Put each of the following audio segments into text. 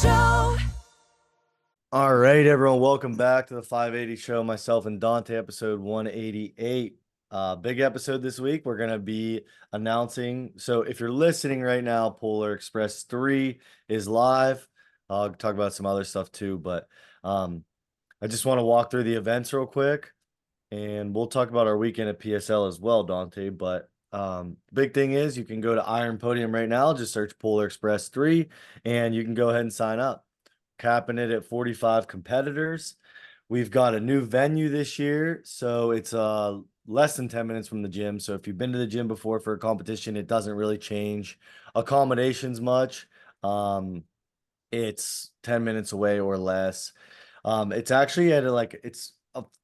Show. All right, everyone, welcome back to the 580 Show. Myself and Dante, episode 188. Big episode this week. We're going to be announcing. So, if you're listening right now, Polar Express 3 is live. I'll talk about some other stuff too, but I just want to walk through the events real quick and we'll talk about our weekend at PSL as well, Dante. But big thing is you can go to Iron Podium right now, just search Polar Express 3, and you can go ahead and sign up. Capping it at 45 competitors. We've got a new venue this year, so it's less than 10 minutes from the gym. So if you've been to the gym before for a competition, it doesn't really change accommodations much. It's 10 minutes away or less. It's actually at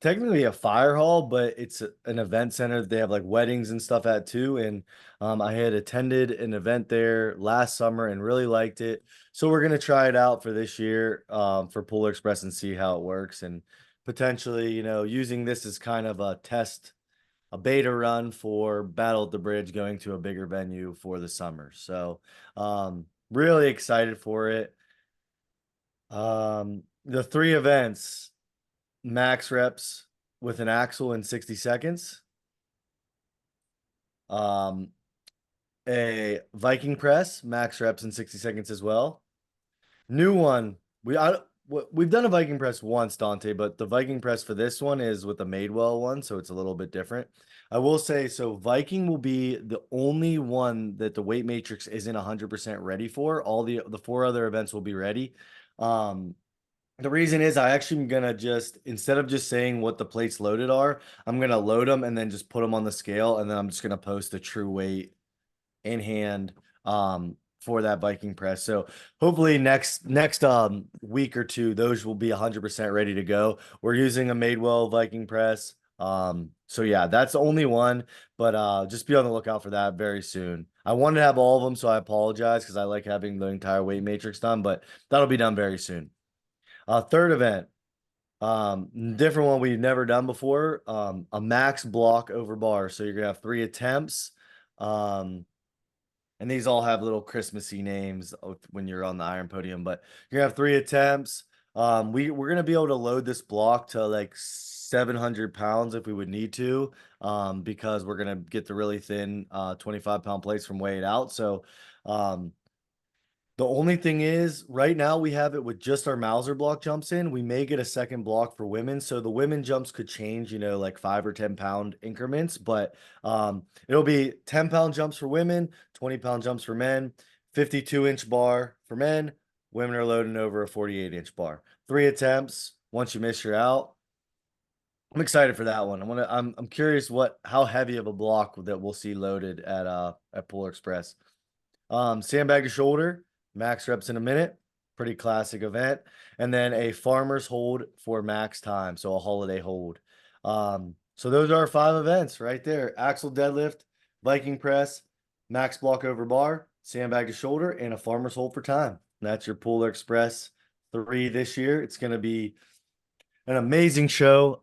technically a fire hall, but it's an event center that they have like weddings and stuff at too. And I had attended an event there last summer and really liked it. So we're gonna try it out for this year for Polar Express and see how it works, and potentially, using this as kind of a test, a beta run for Battle at the Bridge, going to a bigger venue for the summer. So really excited for it. The three events: max reps with an axle in 60 seconds, um, a Viking press, max reps in 60 seconds as well. New one. We've done a Viking press once, Dante, but the Viking press for this one is with the Madewell one, so it's a little bit different. I will say, so Viking will be the only one that the weight matrix isn't 100% ready for. All the four other events will be ready. The reason is I actually am gonna just, instead of just saying what the plates loaded are, I'm gonna load them and then just put them on the scale, and then I'm just gonna post the true weight in hand for that Viking press. So hopefully next week or two, those will be 100% ready to go. We're using a Madewell Viking press. So yeah, that's the only one, but just be on the lookout for that very soon. I wanted to have all of them, so I apologize because I like having the entire weight matrix done, but that'll be done very soon. Third event, different one we've never done before. A max block over bar. So you're gonna have 3 attempts. And these all have little Christmassy names when you're on the Iron Podium, but you're gonna have 3 attempts. We're gonna be able to load this block to like 700 pounds if we would need to, because we're gonna get the really thin 25-pound plates from Weigh It Out. So the only thing is, right now we have it with just our Mauser block jumps in. We may get a second block for women, so the women jumps could change, like 5 or 10 pound increments. But it'll be 10-pound jumps for women, 20-pound jumps for men, 52-inch bar for men. Women are loading over a 48-inch bar. 3 attempts. Once you miss, you're out. I'm excited for that one. I'm curious how heavy of a block that we'll see loaded at Polar Express. Sandbag to shoulder, max reps in a minute, pretty classic event. And then a farmer's hold for max time, so a holiday hold. So those are our 5 events right there: axle deadlift, Viking press, max block over bar, sandbag to shoulder, and a farmer's hold for time. And that's your Polar Express 3 this year. It's going to be an amazing show.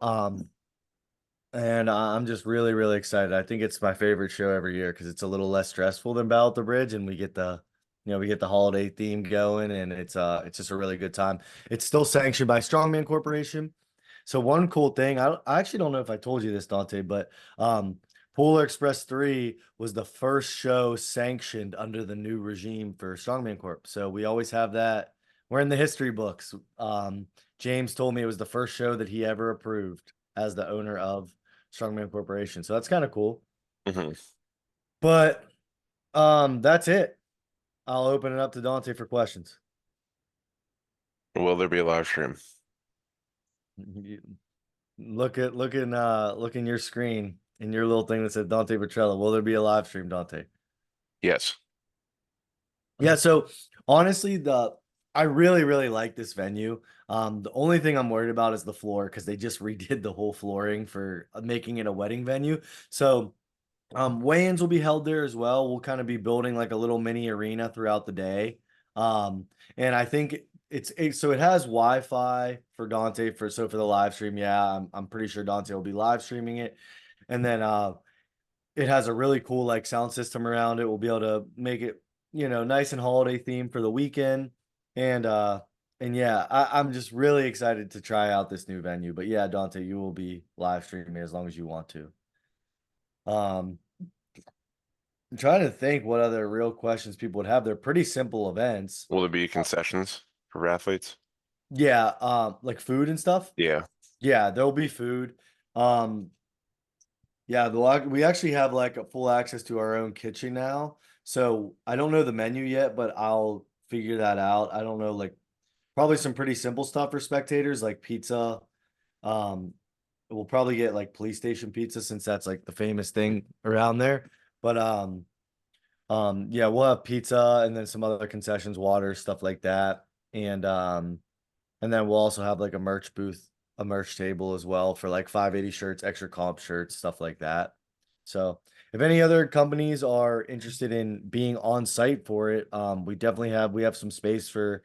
And I'm just really, really excited. I think it's my favorite show every year because it's a little less stressful than Battle at the Bridge, and we get the holiday theme going, and it's just a really good time. It's still sanctioned by Strongman Corporation. So one cool thing, I actually don't know if I told you this, Dante, but Polar Express 3 was the first show sanctioned under the new regime for Strongman Corp. So we always have that. We're in the history books. James told me it was the first show that he ever approved as the owner of Strongman Corporation. So that's kind of cool. Mhm. But that's it. I'll open it up to Dante for questions. Will there be a live stream? Look in your screen in your little thing that said Dante Petrella. Will there be a live stream, Dante? Yes. Yeah, so honestly, I really, really like this venue. The only thing I'm worried about is the floor because they just redid the whole flooring for making it a wedding venue. So weigh-ins will be held there as well. We'll kind of be building like a little mini arena throughout the day. And I think so it has Wi-Fi for Dante for the live stream. Yeah, I'm pretty sure Dante will be live streaming it. And then it has a really cool like sound system around it. We'll be able to make it, nice and holiday themed for the weekend. And and yeah, I'm just really excited to try out this new venue. But yeah, Dante, you will be live streaming as long as you want to. Um, I'm trying to think what other real questions people would have. They're pretty simple events. Will there be concessions for athletes? Yeah, like food and stuff. Yeah. Yeah, there'll be food. Um, yeah, we actually have like a full access to our own kitchen now. So I don't know the menu yet, but I'll figure that out. I don't know, like probably some pretty simple stuff for spectators, like pizza. Um, we'll probably get like police station pizza since that's like the famous thing around there. But yeah, we'll have pizza and then some other concessions, water, stuff like that. And then we'll also have like a merch booth, a merch table as well for like 580 shirts, extra comp shirts, stuff like that. So if any other companies are interested in being on site for it, we have some space for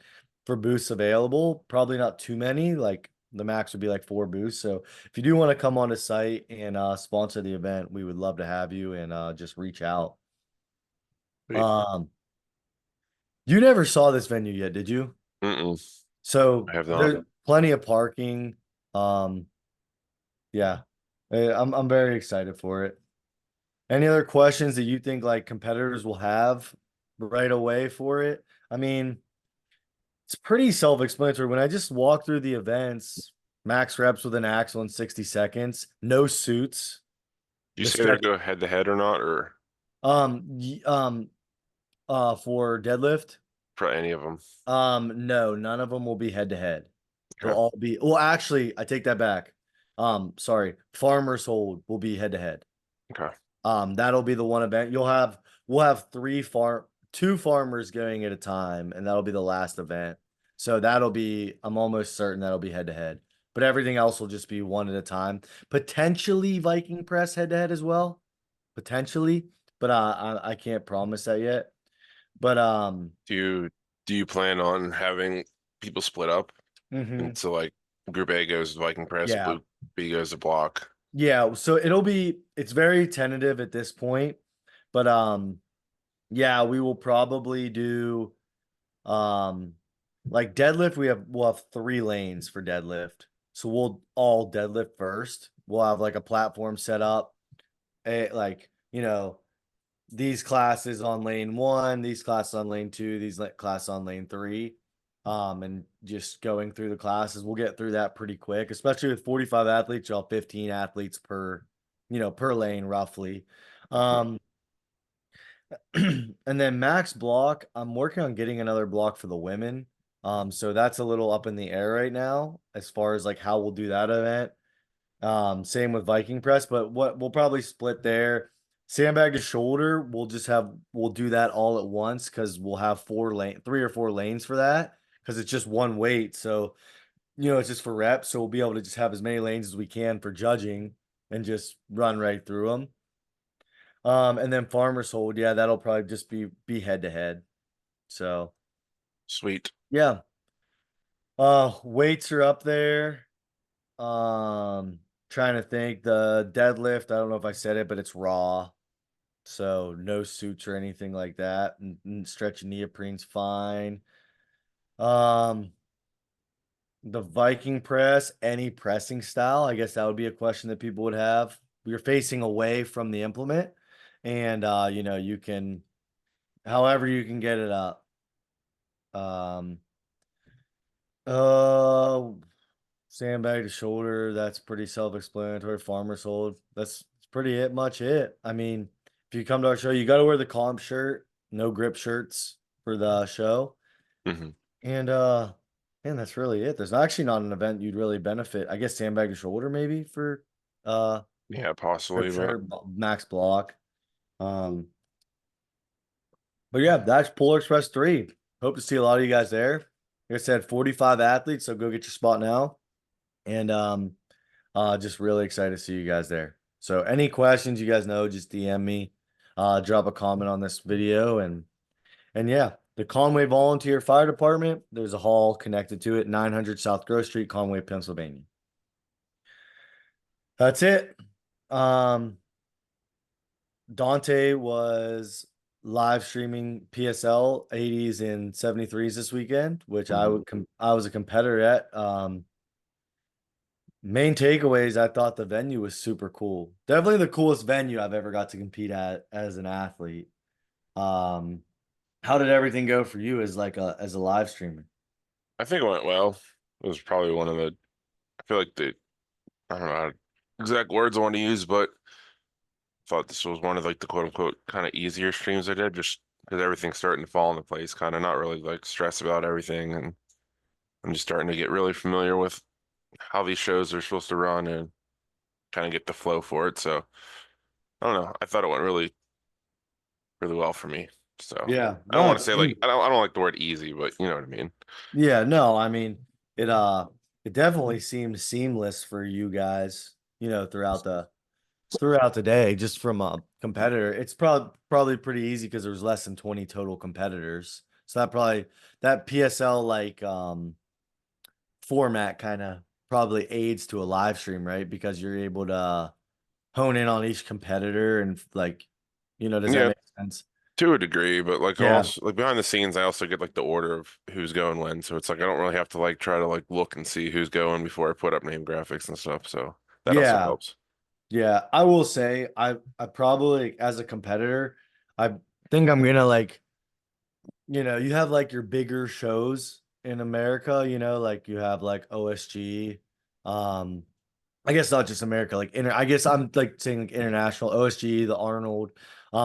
booths available. Probably not too many, like the max would be like 4 booths. So if you do want to come on to site and sponsor the event, we would love to have you and just reach out. Sweet. Um, you never saw this venue yet, did you? Mm-mm. So I have not. there's plenty of parking. Um, yeah, I'm very excited for it. Any other questions that you think like competitors will have right away for it? I mean, it's pretty self-explanatory. When I just walk through the events, max reps with an axle in 60 seconds, no suits, Do you the say they're stretch. go head to head or not, or For deadlift, for any of them? no, none of them will be head to head. They'll Okay. all be, well, actually, I take that back. Sorry, Farmers Hold will be head to head. Okay. That'll be the one event. We'll have two farmers going at a time, and that'll be the last event. So I'm almost certain that'll be head to head. But everything else will just be one at a time. Potentially Viking Press head to head as well. Potentially, but I can't promise that yet. But Do you plan on having people split up mhm, into like Group A goes to Viking Press, yeah. Group B goes to Block? Yeah, so it's very tentative at this point, but yeah, we will probably do um like deadlift we'll have 3 lanes for deadlift. So we'll all deadlift first. We'll have like a platform set up, like, these classes on lane 1, these classes on lane 2, these classes on lane 3. And just going through the classes, we'll get through that pretty quick, especially with 45 athletes, you'll have 15 athletes per lane roughly. Um, and then max block, I'm working on getting another block for the women. So that's a little up in the air right now as far as like how we'll do that event. Same with Viking press, but what we'll probably split there. Sandbag to shoulder, we'll do that all at once because we'll have 3 or 4 lanes for that because it's just one weight. So, it's just for reps. So we'll be able to just have as many lanes as we can for judging and just run right through them. And then farmer's hold, yeah, that'll probably just be head to head. So Sweet. yeah. Weights are up there. Trying to think the deadlift. I don't know if I said it, but it's raw. So no suits or anything like that. And stretching neoprene's fine. Um, the Viking press, any pressing style. I guess that would be a question that people would have. You're facing away from the implement, and you can however you can get it up. Um, uh, Sandbag to shoulder, that's pretty self-explanatory. Farmer's hold, that's pretty much it. I mean, if you come to our show, you got to wear the comp shirt, no grip shirts for the show. Hmm. And and that's really it. There's actually not an event you'd really benefit. I guess sandbag to shoulder maybe for uh Yeah, grip possibly, but shirt, max block. Um, but yeah, that's Polar Express 3. Hope to see a lot of you guys there. Like I said, 45 athletes, so go get your spot now. And just really excited to see you guys there. So any questions you guys know, just DM me, drop a comment on this video and yeah, the Conway Volunteer Fire Department, there's a hall connected to it, 900 South Grove Street, Conway, Pennsylvania. That's it. Um, Dante was live streaming PSL 80s and 73s this weekend, which Mhm. I was a competitor at. Main takeaways, I thought the venue was super cool. Definitely the coolest venue I've ever got to compete at as an athlete. Um, how did everything go for you as like a live streamer? I think it went well. It was probably one of the, I feel like I don't know how exact words I want to use, but I thought this was one of like the quote unquote kind of easier streams I did just because everything's starting to fall into place, kind of not really like stress about everything. And I'm just starting to get really familiar with how these shows are supposed to run and kind of get the flow for it. So I don't know. I thought it went really well for me. So Yeah, I don't no, want to say like I don't like the word easy, but you know what I mean. yeah, no, I mean it it definitely seemed seamless for you guys, throughout the day, just from a competitor. It's probably pretty easy because there was less than 20 total competitors. So that PSL format kind of probably aids to a live stream, right? Because you're able to hone in on each competitor and like, does that Yeah, make sense? to a degree, but like I'm Yeah. also like behind the scenes, I also get like the order of who's going when. So it's like I don't really have to like try to like look and see who's going before I put up name graphics and stuff. So that also Yeah. helps. Yeah. I will say I probably as a competitor, I think I'm gonna like, you have like your bigger shows in America, like you have like OSG. Um, I guess not just America, like I guess I'm like saying like international OSG, the Arnold,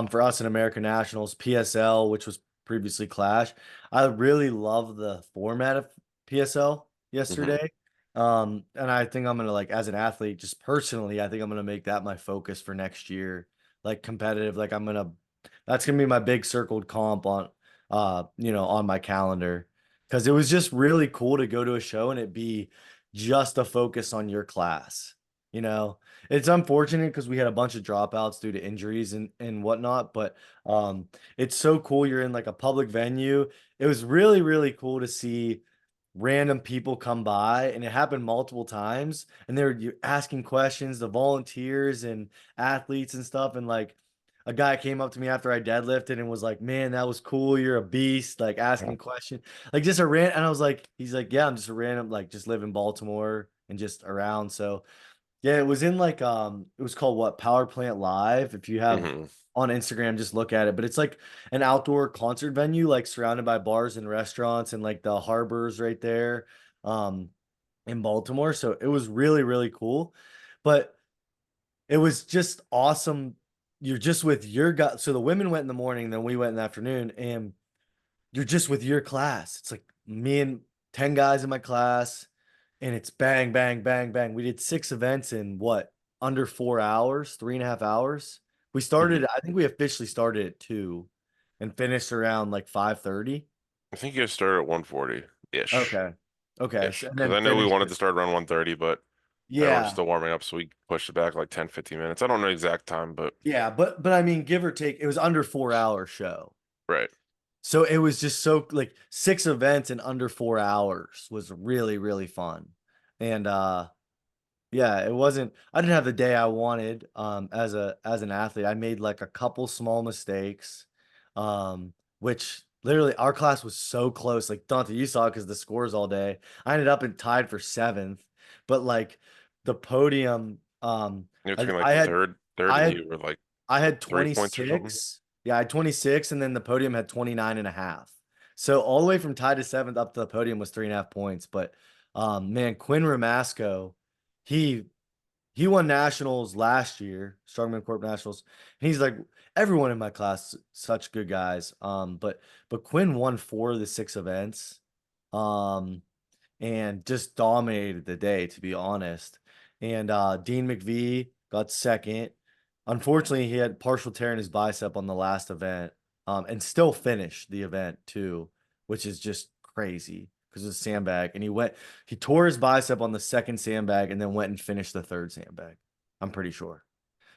for us in American Nationals, PSL, which was previously Clash. I really love the format of PSL Hmm. yesterday. And I think I'm gonna like as an athlete, just personally, I think I'm gonna make that my focus for next year, like competitive. Like that's gonna be my big circled comp on my calendar. Cause it was just really cool to go to a show and it be just a focus on your class. You know, it's unfortunate because we had a bunch of dropouts due to injuries and whatnot, but it's so cool you're in like a public venue. It was really, really cool to see random people come by, and it happened multiple times, and they were asking questions, the volunteers and athletes and stuff, and like a guy came up to me after I deadlifted and was like, "Man, that was cool. You're a beast." Like asking question, like just a random. And I was like, "He's like, yeah, I'm just a random, like just live in Baltimore and just around." So yeah, it was in like it was called what? Power Plant Live. If you have Hmm. on Instagram, just look at it. But it's like an outdoor concert venue, like surrounded by bars and restaurants and like the harbors right there um in Baltimore. So it was really, really cool. But it was just awesome. You're just with your guy. So the women went in the morning, then we went in the afternoon, and you're just with your class. It's like me and 10 guys in my class, and it's bang, bang, bang, bang. We did 6 events in what, under 4 hours, 3.5 hours. Hmm. I think we officially started at 2 and finished around like 5:30. I think you guys started at 140-ish, Okay. Okay. So, ish. and Because then I know we finished wanted it. to start around 1:30, but everyone's Yeah. still warming up, so we pushed it back like 10, 15 minutes. I don't know exact time, but Yeah. But I mean, give or take, it was under 4 hour show. right. So it was just so like 6 events in under 4 hours was really, really fun. And yeah, it wasn't I didn't have the day I wanted as an athlete. I made like a couple small mistakes. Which literally our class was so close. Like Dante, you saw because the scores all day. I ended up in tied for seventh, but like the podium, It's I, been like I had third, I and had you were like I had 3 points or something. 26. Yeah, I had 26, and then the podium had 29 and a half. So all the way from tied to seventh up to the podium was 3.5 points. But man, Quinn Ramasco, he he won nationals last year, Strongman Corp Nationals. And he's like, everyone in my class, such good guys. But Quinn won 4 of the 6 events. Um, and just dominated the day, to be honest. And Dean McVie got second. Unfortunately, he had partial tear in his bicep on the last event, and still finished the event too, which is just crazy because it's a sandbag. And he tore his bicep on the second sandbag and then went and finished the third sandbag. I'm pretty sure.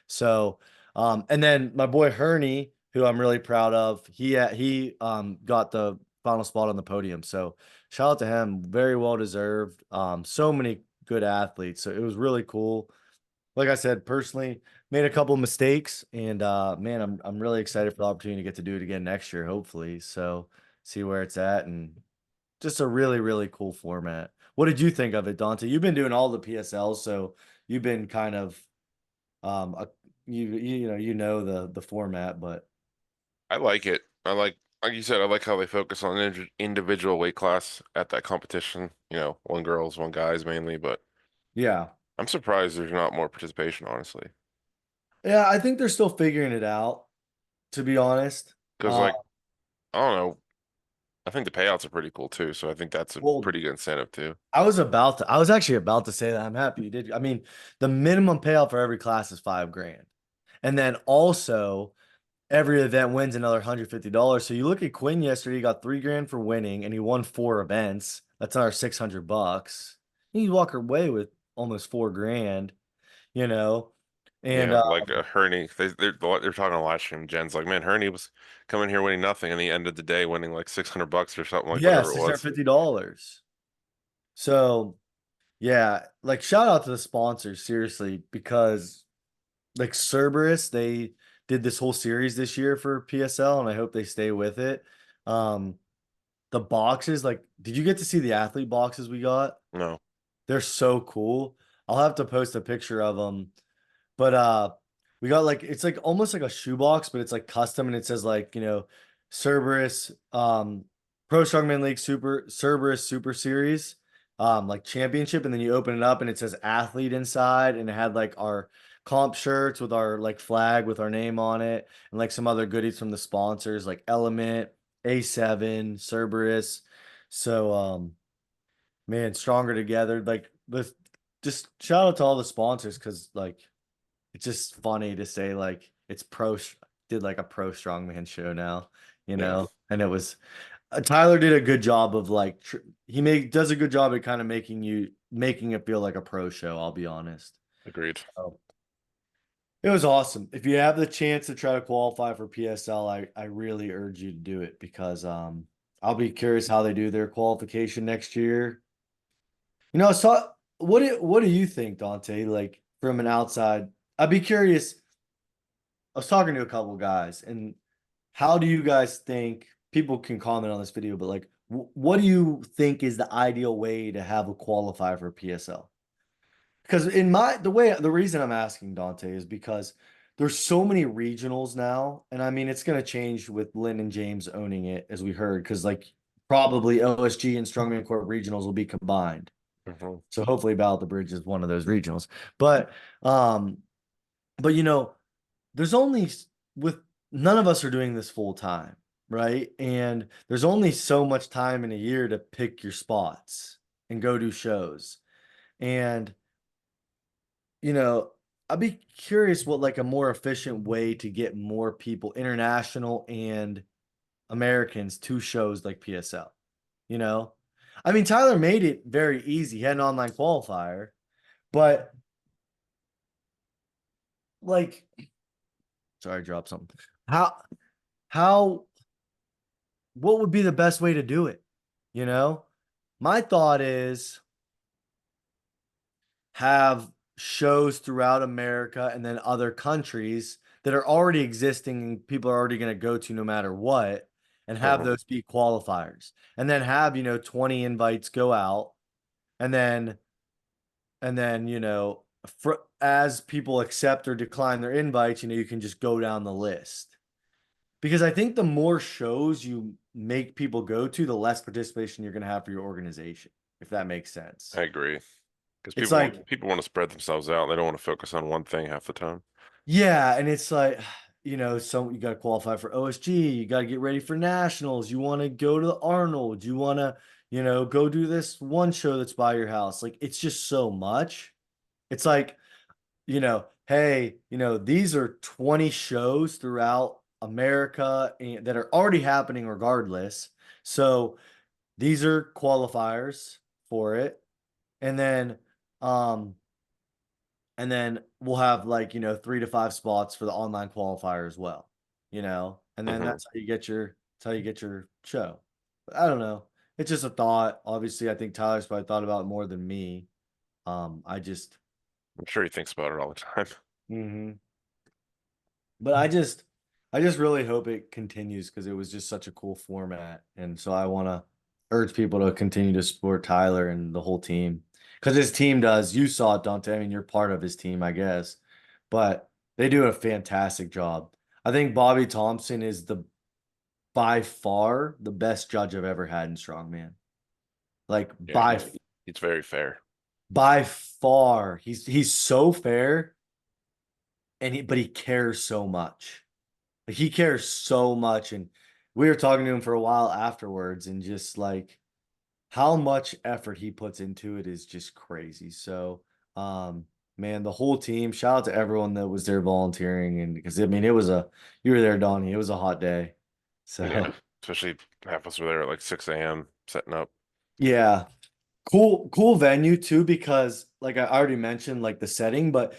So, and then my boy Herney, who I'm really proud of, he got the final spot on the podium. So shout out to him, very well deserved. So many good athletes. So it was really cool. like I said, personally made a couple mistakes, and man, I'm really excited for the opportunity to get to do it again next year, hopefully. So see where it's at, and just a really, really cool format. What did you think of it, Dante? You've been doing all the PSLs, so you've been kind of a, you know the format, but I like it. Like you said, I like how they focus on individual weight class at that competition. One girls, one guys mainly, but yeah. I'm surprised there's not more participation, honestly. Yeah, I think they're still figuring it out, to be honest. Because like, I don't know, I think the payouts are pretty cool too, so I think that's a Well, pretty good incentive too. I was actually about to say that. I'm happy you did. I mean, the minimum payout for every class is 5 grand. And then also every event wins another $150. So you look at Quinn yesterday, he got 3 grand for winning and he won 4 events. That's another $600. You walk away with almost 4 grand, you know. And Yeah, like Herney, they're talking on live stream. Jen's like, man, Herney was coming here winning nothing, and he ended the day winning like $600 or something, like yeah, whatever it was. $650. So yeah, like shout out to the sponsors, seriously, because like Cerberus, they did this whole series this year for PSL, and I hope they stay with it. Um, the boxes, like, did you get to see the athlete boxes we got? No. They're so cool. I'll have to post a picture of them. But we got like it's like almost like a shoebox, but it's like custom and it says like, Cerberus Pro Strongman League Super Cerberus Super Series like championship, and then you open it up and it says athlete inside, and it had like our comp shirts with our like flag with our name on it, and like some other goodies from the sponsors like Element, A7, Cerberus. So man, stronger together. Like the just shout out to all the sponsors, because like it's just funny to say like it's did like a pro strongman show now, Yeah, and it was Tyler did a good job of like he does a good job at kind of making it feel like a pro show. I'll be honest. agreed. So, it was awesome. If you have the chance to try to qualify for PSL, I really urge you to do it, because I'll be curious how they do their qualification next year. So what do you think, Dante? Like from an outside, I'd be curious. I was talking to a couple guys, and how do you guys think people can comment on this video, but like, what do you think is the ideal way to have a qualifier for PSL? Because the reason I'm asking Dante is because there's so many regionals now, and I mean it's gonna change with Lynn and James owning it, as we heard, because like probably OSG and Strongman Corp regionals will be combined. Mhm. So hopefully Battle of the Bridge is one of those regionals. But um, but there's only with none of us are doing this full time, right? And there's only so much time in a year to pick your spots and go do shows. And you know, I'd be curious what like a more efficient way to get more people, international and Americans, to shows like PSL. You know, I mean, Tyler made it very easy. He had an online qualifier, but like, sorry, I dropped something. How how what would be the best way to do it? You know, my thought is have shows throughout America and then other countries that are already existing and people are already going to go to no matter what, and have Mhm. those be qualifiers. And then have, 20 invites go out, and then, as people accept or decline their invites, you can just go down the list. Because I think the more shows you make people go to, the less participation you're going to have for your organization, if that makes sense. I agree. Because It's people like, want people want to spread themselves out. They don't want to focus on one thing half the time. yeah, and it's like, so you got to qualify for OSG, you got to get ready for nationals, you want to go to the Arnold, you want to, go do this one show that's by your house. Like, it's just so much. It's like, hey, these are 20 shows throughout America and that are already happening regardless. So these are qualifiers for it. And then um we'll have like, 3 to 5 spots for the online qualifier as well, and then Hmm. that's how you get your show. But I don't know. It's just a thought. Obviously, I think Tyler's probably thought about it more than me. I just I'm sure he thinks about it all the time. Hmm. But I just really hope it continues because it was just such a cool format. And so I want to urge people to continue to support Tyler and the whole team. Because his team does. You saw it, Dante. I mean, you're part of his team, I guess. But they do a fantastic job. I think Bobby Thompson is the by far the best judge I've ever had in strongman. Like Yeah, he's very fair. by far. He's so fair and but he cares so much. Like, he cares so much. And we were talking to him for a while afterwards, and just like how much effort he puts into it is just crazy. So, man, the whole team, shout out to everyone that was there volunteering. And because I mean, you were there, Donnie. It was a hot day. Yeah, So, especially half of us were there at like 6 a.m. setting up. yeah. Cool venue too, because like I already mentioned, like the setting, but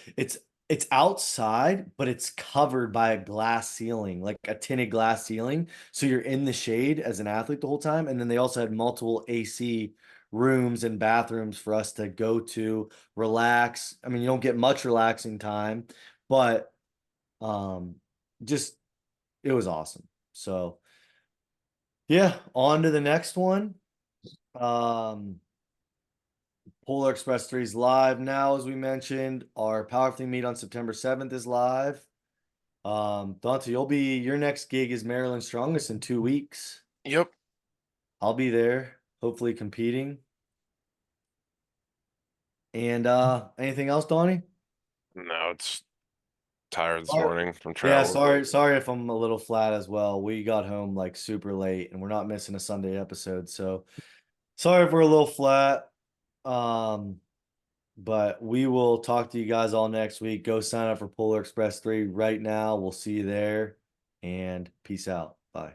it's outside, but it's covered by a glass ceiling, like a tinted glass ceiling. So you're in the shade as an athlete the whole time. And then they also had multiple AC rooms and bathrooms for us to go to relax. I mean, you don't get much relaxing time, but um just it was awesome. So yeah, on to the next one. Um Polar Express 3 is live now, as we mentioned. Our powerlifting meet on September 7th is live. Dante, your next gig is Maryland Strongest in 2 weeks. Yep. I'll be there, hopefully competing. And anything else, Donnie? No, it's tired this Sorry. morning from Yeah, travel. sorry if I'm a little flat as well. We got home like super late and we're not missing a Sunday episode. So sorry if we're a little flat. Um, But we will talk to you guys all next week. Go sign up for Polar Express 3 right now. We'll see you there and peace out. Bye.